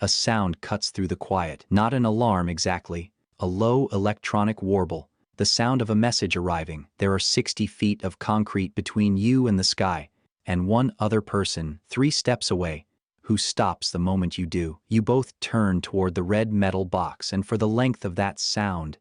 A sound cuts through the quiet. Not an alarm exactly, a low electronic warble, the sound of a message arriving. There are 60 feet of concrete between you and the sky, and one other person 3 steps away, who stops the moment you do. You both turn toward the red metal box, and for the length of that sound,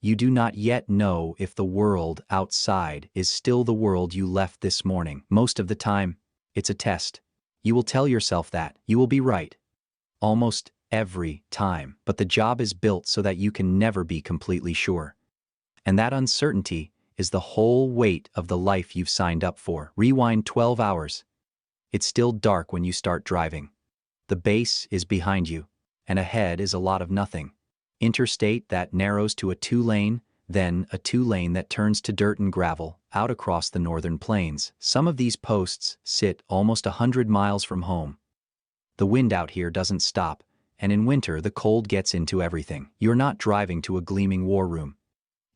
you do not yet know if the world outside is still the world you left this morning. Most of the time, it's a test. You will tell yourself that. You will be right. Almost every time. But the job is built so that you can never be completely sure. And that uncertainty is the whole weight of the life you've signed up for. Rewind 12 hours. It's still dark when you start driving. The base is behind you, and ahead is a lot of nothing. Interstate that narrows to a 2-lane, then a 2-lane that turns to dirt and gravel, out across the northern plains. Some of these posts sit almost 100 miles from home. The wind out here doesn't stop, and in winter the cold gets into everything. You're not driving to a gleaming war room.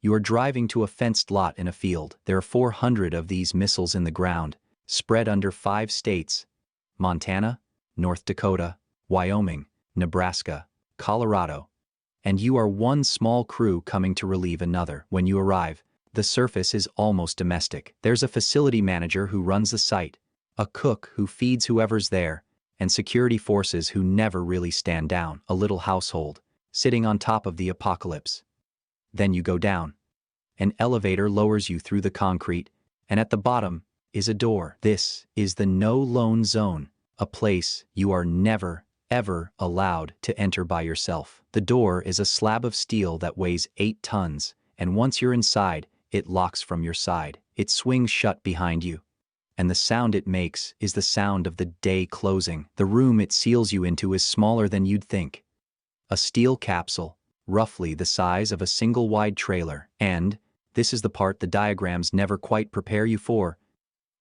You are driving to a fenced lot in a field. There are 400 of these missiles in the ground, spread under 5 states: Montana, North Dakota, Wyoming, Nebraska, Colorado. And you are one small crew coming to relieve another. When you arrive, the surface is almost domestic. There's a facility manager who runs the site, a cook who feeds whoever's there, and security forces who never really stand down. A little household, sitting on top of the apocalypse. Then you go down. An elevator lowers you through the concrete, and at the bottom is a door. This is the no-loan zone, a place you are never, ever allowed to enter by yourself. The door is a slab of steel that weighs 8 tons, and once you're inside, it locks from your side. It swings shut behind you, and the sound it makes is the sound of the day closing. The room it seals you into is smaller than you'd think. A steel capsule, roughly the size of a single wide trailer, and, this is the part the diagrams never quite prepare you for,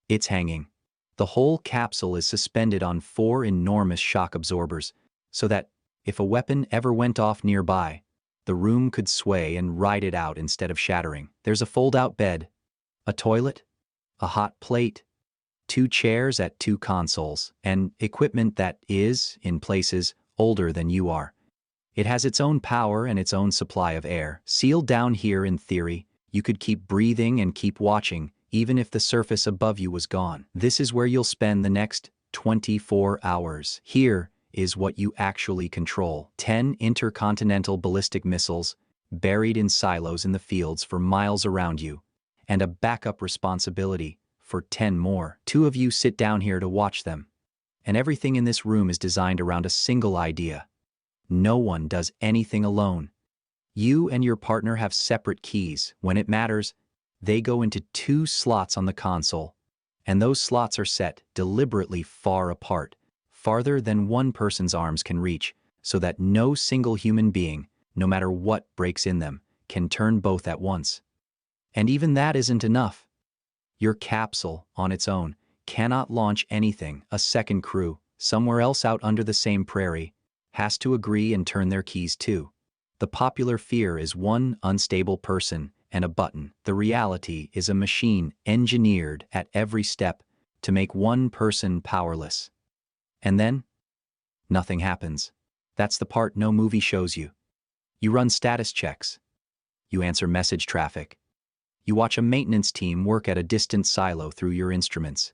it's hanging. The whole capsule is suspended on 4 enormous shock absorbers, so that, if a weapon ever went off nearby, the room could sway and ride it out instead of shattering. There's a fold-out bed, a toilet, a hot plate, 2 chairs at 2 consoles, and equipment that is, in places, older than you are. It has its own power and its own supply of air. Sealed down here, in theory, you could keep breathing and keep watching, even if the surface above you was gone. This is where you'll spend the next 24 hours. Here is what you actually control. 10 intercontinental ballistic missiles buried in silos in the fields for miles around you, and a backup responsibility for 10 more. 2 of you sit down here to watch them, and everything in this room is designed around a single idea. No one does anything alone. You and your partner have separate keys. When it matters, they go into 2 slots on the console, and those slots are set deliberately far apart, farther than one person's arms can reach, so that no single human being, no matter what breaks in them, can turn both at once. And even that isn't enough. Your capsule, on its own, cannot launch anything. A second crew, somewhere else out under the same prairie, has to agree and turn their keys too. The popular fear is one unstable person and a button. The reality is a machine engineered at every step to make one person powerless. And then, nothing happens. That's the part no movie shows you. You run status checks. You answer message traffic. You watch a maintenance team work at a distant silo through your instruments.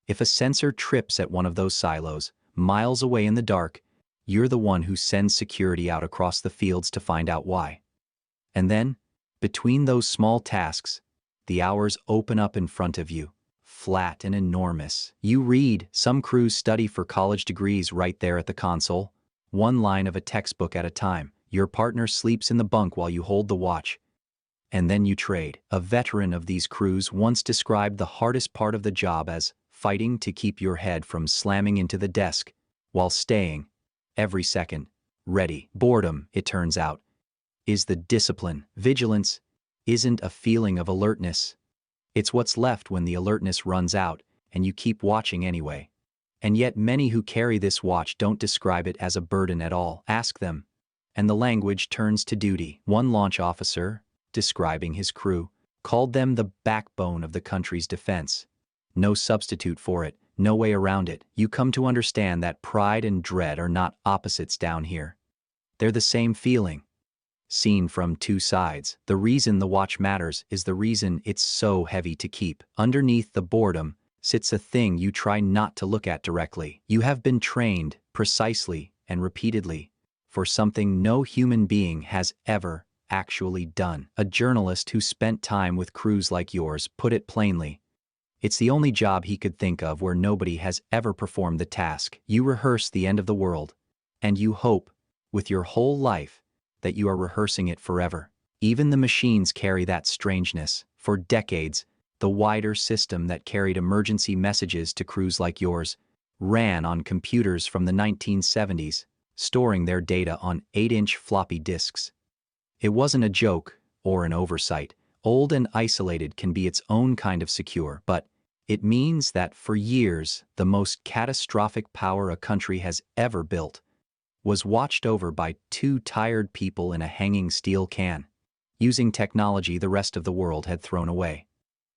If a sensor trips at one of those silos, miles away in the dark, you're the one who sends security out across the fields to find out why. And then, between those small tasks, the hours open up in front of you, flat and enormous. You read. Some crews study for college degrees right there at the console, one line of a textbook at a time. Your partner sleeps in the bunk while you hold the watch. And then you trade. A veteran of these crews once described the hardest part of the job as fighting to keep your head from slamming into the desk, while staying, every second, ready. Boredom, it turns out, is the discipline. Vigilance isn't a feeling of alertness. It's what's left when the alertness runs out, and you keep watching anyway. And yet many who carry this watch don't describe it as a burden at all. Ask them, and the language turns to duty. One launch officer, describing his crew, called them the backbone of the country's defense. No substitute for it. no way around it. You come to understand that pride and dread are not opposites down here. They're the same feeling, seen from two sides. The reason the watch matters is the reason it's so heavy to keep. Underneath the boredom sits a thing you try not to look at directly. You have been trained, precisely and repeatedly, for something no human being has ever actually done. A journalist who spent time with crews like yours put it plainly. It's the only job he could think of where nobody has ever performed the task. You rehearse the end of the world, and you hope, with your whole life, that you are rehearsing it forever. Even the machines carry that strangeness. For decades, the wider system that carried emergency messages to crews like yours ran on computers from the 1970s, storing their data on 8-inch floppy disks. It wasn't a joke or an oversight. Old and isolated can be its own kind of secure, but it means that for years, the most catastrophic power a country has ever built was watched over by two tired people in a hanging steel can, using technology the rest of the world had thrown away.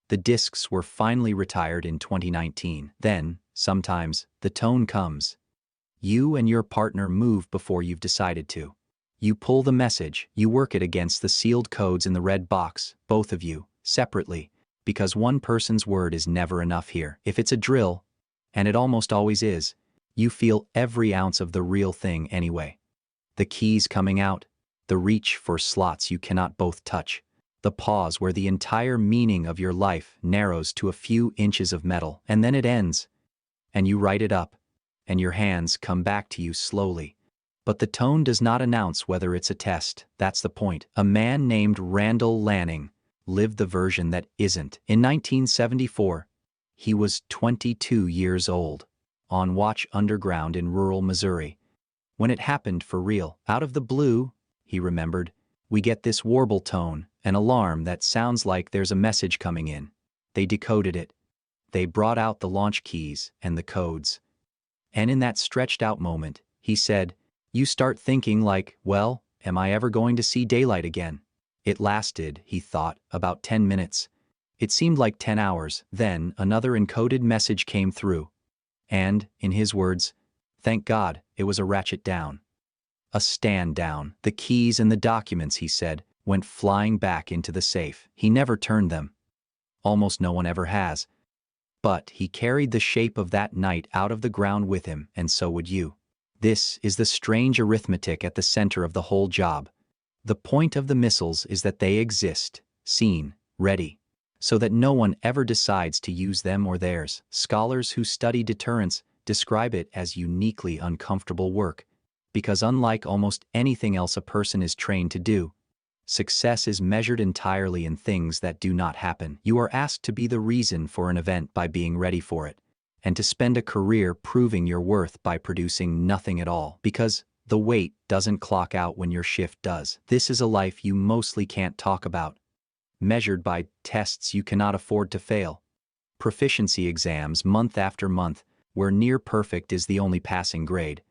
The discs were finally retired in 2019. Then, sometimes, the tone comes. You and your partner move before you've decided to. You pull the message, you work it against the sealed codes in the red box, both of you, separately, because one person's word is never enough here. If it's a drill, and it almost always is, you feel every ounce of the real thing anyway. The keys coming out, the reach for slots you cannot both touch, the pause where the entire meaning of your life narrows to a few inches of metal, and then it ends, and you write it up, and your hands come back to you slowly. But the tone does not announce whether it's a test. That's the point. A man named Randall Lanning lived the version that isn't. In 1974, he was 22 years old, on watch underground in rural Missouri. When it happened for real, out of the blue, he remembered, we get this warble tone, an alarm that sounds like there's a message coming in. They decoded it. They brought out the launch keys and the codes. And in that stretched out moment, he said, you start thinking like, well, am I ever going to see daylight again? It lasted, he thought, about 10 minutes. It seemed like 10 hours. Then another encoded message came through. And, in his words, thank God, it was a ratchet down. A stand down. The keys and the documents, he said, went flying back into the safe. He never turned them. Almost no one ever has. But he carried the shape of that night out of the ground with him, and so would you. This is the strange arithmetic at the center of the whole job. The point of the missiles is that they exist, seen, ready, so that no one ever decides to use them or theirs. Scholars who study deterrence describe it as uniquely uncomfortable work, because unlike almost anything else a person is trained to do, success is measured entirely in things that do not happen. You are asked to be the reason for an event by being ready for it, and to spend a career proving your worth by producing nothing at all, because the wait doesn't clock out when your shift does. This is a life you mostly can't talk about, measured by tests you cannot afford to fail, proficiency exams month after month, where near perfect is the only passing grade,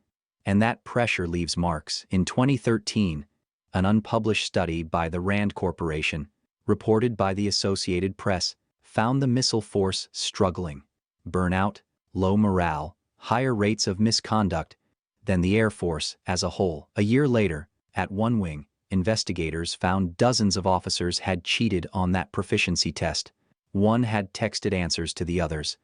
and that pressure leaves marks. In 2013, an unpublished study by the Rand Corporation, reported by the Associated Press, found the missile force struggling. Burnout, low morale, higher rates of misconduct than the Air Force as a whole. A year later, at One Wing, investigators found dozens of officers had cheated on that proficiency test. One had texted answers to the others,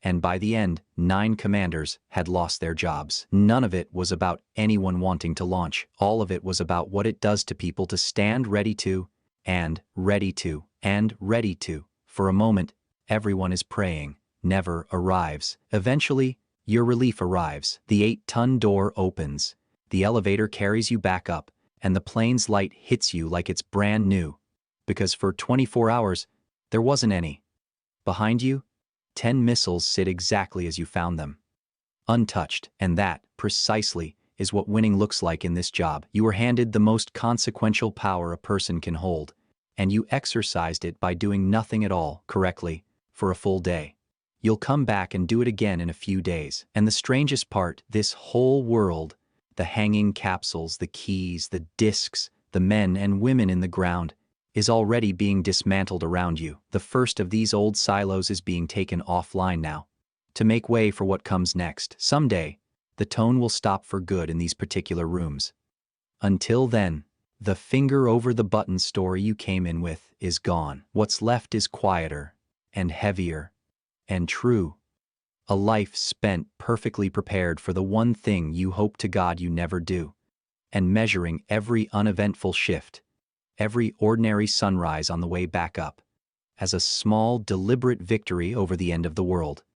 and by the end, 9 commanders had lost their jobs. None of it was about anyone wanting to launch. All of it was about what it does to people to stand ready to, and ready to, and ready to. For a moment, everyone is praying. Never arrives. Eventually, your relief arrives. The 8-ton door opens. The elevator carries you back up, and the plane's light hits you like it's brand new. Because for 24 hours, there wasn't any. Behind you, 10 missiles sit exactly as you found them. Untouched, and that, precisely, is what winning looks like in this job. You were handed the most consequential power a person can hold, and you exercised it by doing nothing at all, correctly, for a full day. You'll come back and do it again in a few days. And the strangest part, this whole world, the hanging capsules, the keys, the discs, the men and women in the ground, is already being dismantled around you. The first of these old silos is being taken offline now. to make way for what comes next. Someday, the tone will stop for good in these particular rooms. Until then, the finger over the button story you came in with is gone. What's left is quieter, and heavier, and true. A life spent perfectly prepared for the one thing you hope to God you never do, and measuring every uneventful shift, every ordinary sunrise on the way back up, as a small, deliberate victory over the end of the world.